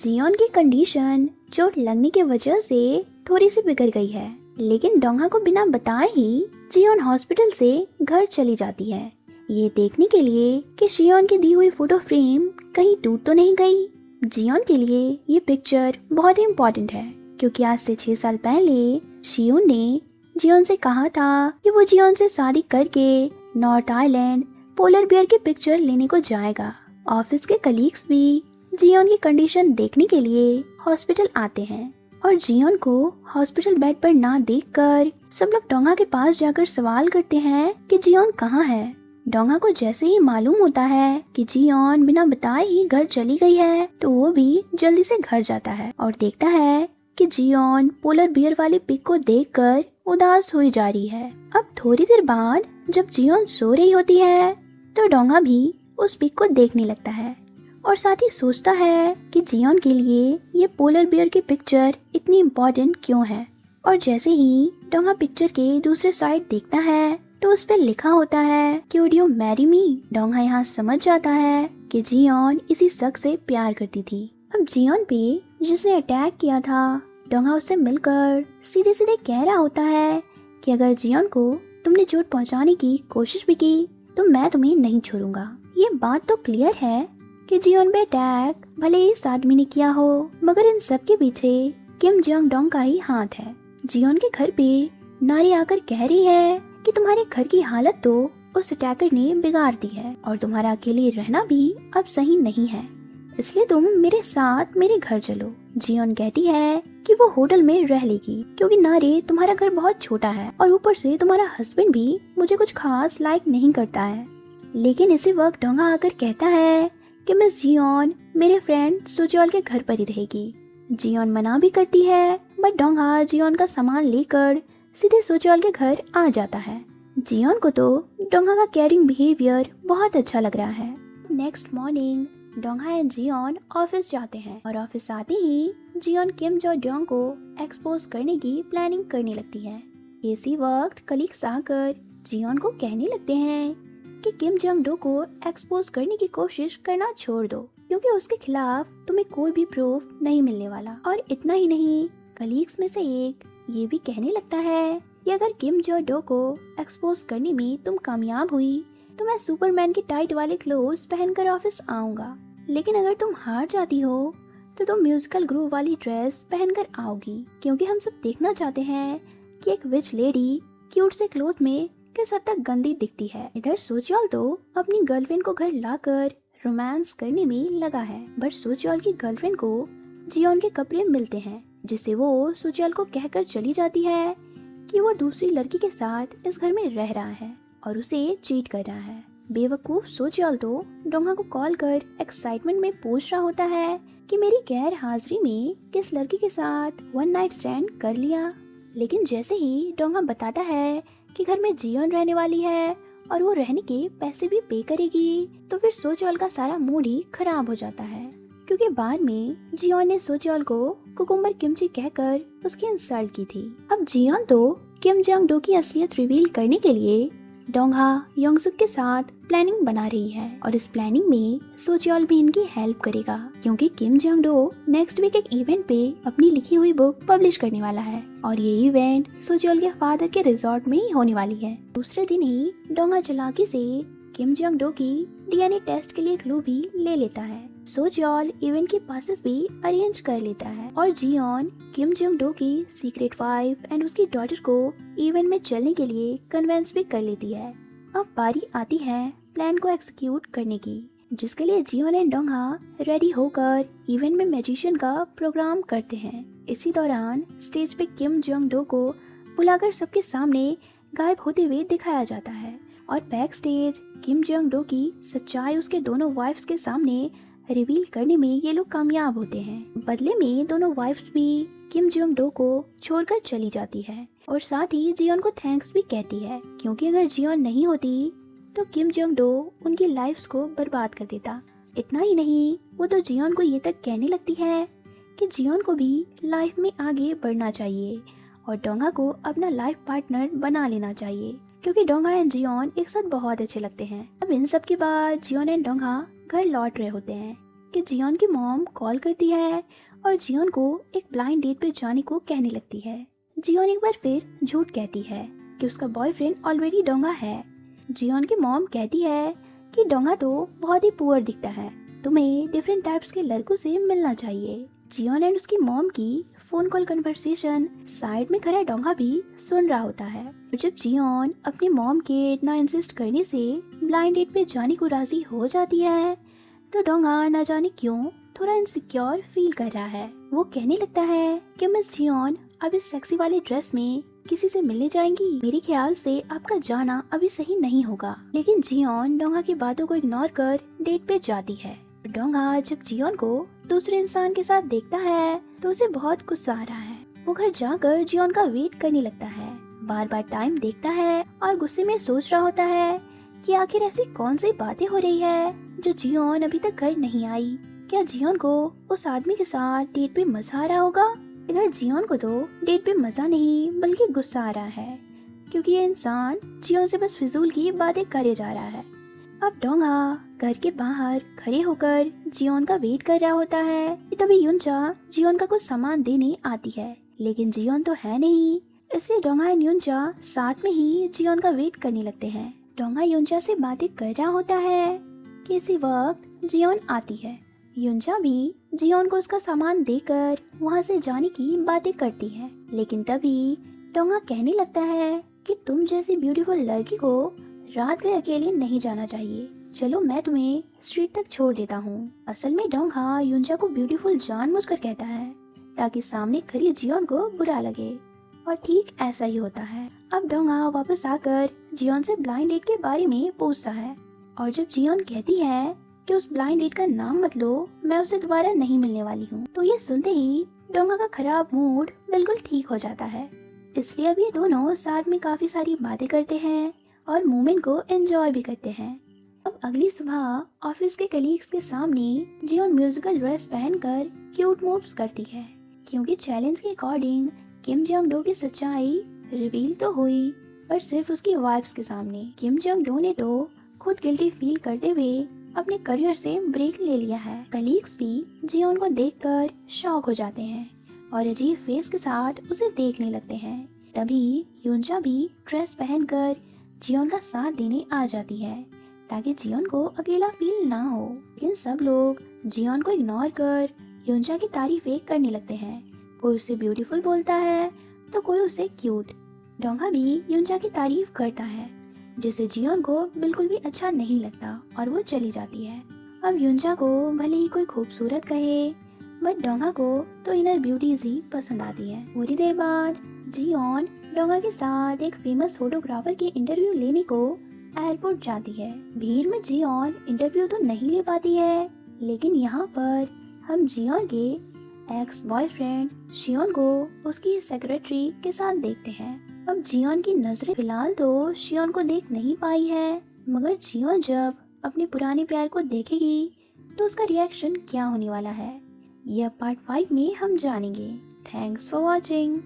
Xeon की condition चोट लगने की वजह से थोड़ी सी बिगड़ गई है, लेकिन डोंगा को बिना बताए ही जियोन हॉस्पिटल से घर चली जाती है, ये देखने के लिए कि शियोन की दी हुई फोटो फ्रेम कहीं टूट तो नहीं गई। जियोन के लिए ये पिक्चर बहुत ही इम्पोर्टेंट है, क्योंकि आज से 6 साल पहले शियोन ने जियोन से कहा था कि वो जियोन से शादी करके नॉर्थ आइलैंड पोलर बियर की पिक्चर लेने को जाएगा। ऑफिस के कलीग्स भी जियोन की कंडीशन देखने के लिए हॉस्पिटल आते हैं और जियोन को हॉस्पिटल बेड पर ना देखकर सब लोग डोंगा के पास जाकर सवाल करते हैं कि जियोन कहाँ है। डोंगा को जैसे ही मालूम होता है कि जियोन बिना बताए ही घर चली गई है, तो वो भी जल्दी से घर जाता है और देखता है कि जियोन पोलर बियर वाली पिक को देखकर उदास हुई जा रही है। अब थोड़ी देर बाद जब जियोन सो रही होती है तो डोंगा भी उस पिक को देखने लगता है और साथ ही सोचता है कि जियोन के लिए ये पोलर बियर की पिक्चर इतनी इम्पोर्टेंट क्यों है। और जैसे ही डोंगा पिक्चर के दूसरे साइड देखता है तो उस पर लिखा होता है कि वुड यू मैरी मी। डोंगा यहाँ समझ जाता है कि जियोन इसी शख्स से प्यार करती थी। अब जियोन पे जिसने अटैक किया था, डोंगा उससे मिलकर सीधे सीधे कह रहा होता है कि अगर जियोन को तुमने चोट पहुँचाने की कोशिश भी की तो मैं तुम्हें नहीं छोड़ूंगा। ये बात तो क्लियर है कि जियोन पे अटैक भले ही इस आदमी ने किया हो, मगर इन सब के पीछे किम जंग डोंग का ही हाथ है। जियोन के घर पे नारी आकर कह रही है कि तुम्हारे घर की हालत तो उस अटैकर ने बिगाड़ दी है और तुम्हारा अकेले रहना भी अब सही नहीं है, इसलिए तुम मेरे साथ मेरे घर चलो। जियोन कहती है कि वो होटल में रह लेगी, क्योंकि नारे तुम्हारा घर बहुत छोटा है और ऊपर से तुम्हारा हस्बैंड भी मुझे कुछ खास लाइक नहीं करता है। लेकिन इसी वक्त डोंगा आकर कहता है कि मिस जियोन मेरे फ्रेंड सुजोल के घर पर ही रहेगी। जियोन मना भी करती है, बट डोंगा जियोन का सामान लेकर सीधे सुजोल के घर आ जाता है। जियोन को तो डोंगा का केयरिंग बिहेवियर बहुत अच्छा लग रहा है। नेक्स्ट मॉर्निंग डोंगा एंड जियोन ऑफिस जाते हैं और ऑफिस आते ही जियोन किम जो डोंग को एक्सपोज करने की प्लानिंग करने लगती है। इसी वक्त कलीग्स आकर जियोन को कहने लगते हैं कि किम जंग डो को एक्सपोज करने की कोशिश करना छोड़ दो, क्योंकि उसके खिलाफ तुम्हें कोई भी प्रूफ नहीं मिलने वाला। और इतना ही नहीं, कलीग्स में से एक ये भी कहने लगता है कि अगर किम जो डो को एक्सपोज करने में तुम कामयाब हुई तो मैं सुपरमैन की टाइट वाले क्लोथ्स पहनकर ऑफिस आऊंगा, लेकिन अगर तुम हार जाती हो तो तुम म्यूजिकल ग्रुप वाली ड्रेस पहनकर आओगी, क्योंकि हम सब देखना चाहते हैं कि एक विच लेडी क्यूट से क्लोथ में किस हद तक गंदी दिखती है। इधर सोचियोल तो अपनी गर्लफ्रेंड को घर लाकर रोमांस करने में लगा है, बट सोचियोल की गर्लफ्रेंड को जियोन के कपड़े मिलते हैं, जिसे वो सोचियोल को कहकर चली जाती है कि वो दूसरी लड़की के साथ इस घर में रह रहा है और उसे चीट कर रहा है। बेवकूफ सोचियोल तो डोंगा को कॉल कर एक्साइटमेंट में पूछ रहा होता है कि मेरी गैर हाजिरी में किस लड़की के साथ वन नाइट स्टैंड कर लिया। लेकिन जैसे ही डोंगा बताता है कि घर में जियोन रहने वाली है और वो रहने के पैसे भी पे करेगी, तो फिर सोचियोल का सारा मूड ही खराब हो जाता है, क्योंकि बाद में जियोन ने सोचियोल को कुकुम्बर किमची कहकर उसकी इंसल्ट की थी। अब जियोन तो किम जंग डो की असलियत रिवील करने के लिए डोंगा योंगसुक के साथ प्लानिंग बना रही है और इस प्लानिंग में सोचियोल भी इनकी हेल्प करेगा, क्योंकि किम जंग डो नेक्स्ट वीक एक इवेंट पे अपनी लिखी हुई बुक पब्लिश करने वाला है और ये इवेंट सोचियोल के फादर के रिजॉर्ट में ही होने वाली है। दूसरे दिन ही डोंगा चालाकी से किम जंग डो की डीएनए टेस्ट के लिए क्लू भी ले लेता है। सोचियोल इवेंट की पासेस भी अरेंज कर लेता है और जियोन किम जंग डो की सीक्रेट वाइफ एंड उसकी डॉटर को इवेंट में चलने के लिए कन्विंस भी कर लेती है। अब बारी आती है प्लान को एक्सिक्यूट करने की, जिसके लिए जियोन एंड डोंगा रेडी होकर इवेंट में मैजिशियन का प्रोग्राम करते हैं। इसी दौरान स्टेज पे किम जंग डो को बुलाकर सबके सामने गायब होते हुए दिखाया जाता है और बैक स्टेज किम जंग डो की सच्चाई उसके दोनों वाइफ्स के सामने रिवील करने में ये लोग कामयाब होते हैं। बदले में दोनों वाइफ्स भी किम जंग डो को छोड़कर चली जाती है और साथ ही जियोन को थैंक्स भी कहती है, क्योंकि अगर जियोन नहीं होती तो किम जंग डो उनकी लाइफ्स को बर्बाद कर देता। इतना ही नहीं, वो तो जियोन को ये तक कहने लगती है कि जियोन को भी लाइफ में आगे बढ़ना चाहिए और डोंगा को अपना लाइफ पार्टनर बना लेना चाहिए, क्योंकि डोंगा एंड जियोन एक साथ बहुत अच्छे लगते हैं। अब इन सब के बाद जियोन एंड डोंगा घर लौट रहे होते हैं। कि जियोन की मॉम कॉल करती है और जियोन को एक ब्लाइंड डेट पे जाने को कहने लगती है। जियोन एक बार फिर झूठ कहती है कि उसका बॉयफ्रेंड ऑलरेडी डोंगा है। जियोन की मॉम कहती है कि डोंगा तो बहुत ही पुअर दिखता है, तुम्हें डिफरेंट टाइप्स के लड़कों से मिलना चाहिए। जियोन एंड उसकी मॉम की फोन कॉल कन्वर्सेशन साइड में खड़ा डोंगा भी सुन रहा होता है। और जब जियोन अपनी मॉम के इतना इंसिस्ट करने से ब्लाइंड डेट पे जाने को राजी हो जाती है तो डोंगा न जाने क्यों थोड़ा इनसिक्योर फील कर रहा है। वो कहने लगता है कि मिस जियोन अब इस सेक्सी वाली ड्रेस में किसी से मिलने जाएंगी, मेरे ख्याल से आपका जाना अभी सही नहीं होगा। लेकिन जियोन डोंगा की बातों को इग्नोर कर डेट पे जाती है। डोंगा जब जियोन को दूसरे इंसान के साथ देखता है तो उसे बहुत गुस्सा आ रहा है। वो घर जाकर जियोन का वेट करने लगता है, बार बार टाइम देखता है और गुस्से में सोच रहा होता है कि आखिर ऐसी कौन सी बातें हो रही है जो जियोन अभी तक घर नहीं आई। क्या जियोन को उस आदमी के साथ डेट पे मजा आ रहा होगा? इधर जियोन को तो डेट पे मजा नहीं बल्कि गुस्सा आ रहा है, क्योंकि ये इंसान जियोन से बस फिजूल की बातें करे जा रहा है। अब डोंगा घर के बाहर खड़े होकर जियोन का वेट कर रहा होता है। तभी युनचा जियोन का कुछ सामान देने आती है, लेकिन जियोन तो है नहीं, इसलिए डोंगा एंड युनचा साथ में ही जियोन का वेट करने लगते हैं। डोंगा युनचा से बातें कर रहा होता है कि इसी वक्त जियोन आती है। युनचा भी जियोन को उसका सामान देकर वहाँ से जाने की बातें करती है, लेकिन तभी डोंगा कहने लगता है कि तुम जैसी ब्यूटीफुल लड़की को रात गए अकेले नहीं जाना चाहिए, चलो मैं तुम्हें स्ट्रीट तक छोड़ देता हूँ। असल में डोंगा युनचा को ब्यूटीफुल जानबूझकर कहता है ताकि सामने खड़ी जियोन को बुरा लगे, और ठीक ऐसा ही होता है। अब डोंगा वापस आकर जियोन से ब्लाइंड डेट के बारे में पूछता है, और जब जियोन कहती है कि उस ब्लाइंड डेट का नाम मत लो, मैं उसे दोबारा नहीं मिलने वाली हूँ, तो ये सुनते ही डोंगा का खराब मूड बिल्कुल ठीक हो जाता है। इसलिए अब ये दोनों साथ में काफी सारी बातें करते हैं और मोमेंट को एंजॉय भी करते हैं। अब अगली सुबह ऑफिस के कलीग्स के सामने जियोन म्यूजिकल ड्रेस पहनकर क्यूट मूव्स करती है, क्योंकि चैलेंज के अकॉर्डिंग किम जोंग डो की सच्चाई रिवील तो हुई, पर सिर्फ उसकी वाइफ्स के सामने। किम जोंग डो ने तो खुद गिल्टी फील करते हुए अपने करियर से ब्रेक ले लिया है। कलीग्स भी जियोन को देखकर शॉक हो जाते हैं और अजीब फेस के साथ उसे देखने लगते हैं। तभी युनचा भी ड्रेस पहनकर जियोन का साथ देने आ जाती है ताकि जियोन को अकेला फील ना हो। लेकिन सब लोग जियोन को इग्नोर कर युनचा की तारीफें करने लगते हैं। कोई उसे ब्यूटीफुल बोलता है तो कोई उसे क्यूट। डोंगा भी युनचा की तारीफ करता है, जिसे जियोन को बिल्कुल भी अच्छा नहीं लगता और वो चली जाती है। अब युनचा को भले ही कोई खूबसूरत कहे, बट डोंगा को तो इनर ब्यूटीज ही पसंद आती है। थोड़ी देर बाद जियोन डोंगा के साथ एक फेमस फोटोग्राफर की इंटरव्यू लेने को एयरपोर्ट जाती है। भीड़ में जियोन इंटरव्यू तो नहीं ले पाती है, लेकिन यहाँ पर हम जियोन के एक्स बॉयफ्रेंड शियोन को उसकी सेक्रेटरी के साथ देखते हैं। अब जियोन की नजरें फिलहाल तो शियोन को देख नहीं पाई है, मगर जियोन जब अपने पुराने प्यार को देखेगी तो उसका रिएक्शन क्या होने वाला है, यह पार्ट 5 में हम जानेंगे। Thanks for watching.